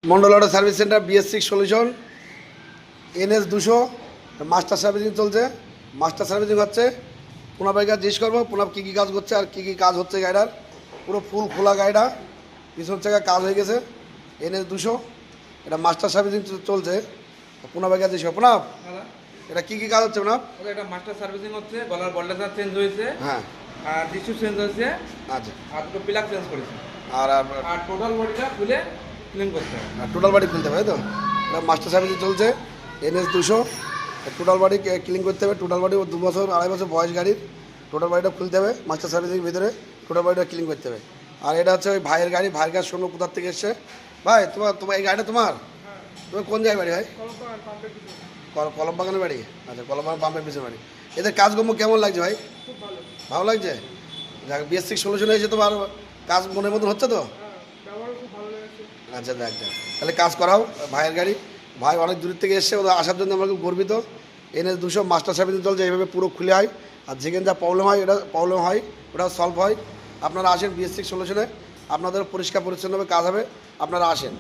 Mondal auto service centre BS6 solution NS 200 master servicing চলছে। Master servicing হচ্ছে। পুনঃ ভাইকে জিজ্ঞেস করবো পুনঃ কী কী কাজ করছে আর কী কী কাজ হচ্ছে গাড়িটার। পুরো ফুল খোলা গাড়িটা, পিছন থেকে কাজ হয়ে গেছে। NS 200 এটা মাস্টার সার্ভিসিং চলছে। পুনঃ ভাইকে জিজ্ঞেস করবো পুনঃ এটা কী কী কাজ হচ্ছে পুনঃ? এটা মাস্টার সার্ভিসিং হচ্ছে, গলার ভোল্টেজ চেঞ্জ হয়েছে, হ্যাঁ, আর টিস্যু চেঞ্জ হয়েছে, আচ্ছা, আর দুটো প্লাগ চেঞ্জ করেছে, আর আর টোটাল বডিটা খুলে ক্লিন করতে হবে। টোটাল বাড়ি খুলতে হবে, তাই তো? এটা মাস্টার সার্ভিসিং চলছে NS 200। টোটাল বাড়ি ক্লিন করতে হবে। টোটাল বাড়ি 2 বছর 2.5 বছর বয়স গাড়ির। টোটাল বাড়িটা খুলতে হবে মাস্টার সার্ভিসিং ভিতরে। টোটাল বাড়িটা ক্লিন করতে হবে। আর এটা হচ্ছে ওই ভাইয়ের গাড়ি। ভাইয়ের কাছে শুনবো কোথার থেকে এসছে। ভাই তোমার এই গাড়িটা তোমার? তোমার কোন জায়গায় বাড়ি ভাই? কলমবাগানের বাড়ি। আচ্ছা, কলমবাগান পাম্পের পিছনে বাড়ি। এদের কাজকর্ম কেমন লাগছে ভাই? ভালো লাগছে? যাক, BS6 সলিউশন এসে তোমার কাজ মনের মতন হচ্ছে তো? আচ্ছা, দেখ তাহলে কাজ করাও। ভাইয়ের গাড়ি, ভাই অনেক দূর থেকে এসছে, ওদের আসার জন্য আমরা খুব গর্বিত। NS 200 মাস্টার সার্ভিসিং চলছে, এইভাবে পুরো খুলে হয়। আর যেখানে যা প্রবলেম হয় ওটা সলভ হয়। আপনারা আসেন BS6 সলিউশনে, আপনাদের পরিষ্কার পরিচ্ছন্নভাবে কাজ হবে। আপনারা আসেন।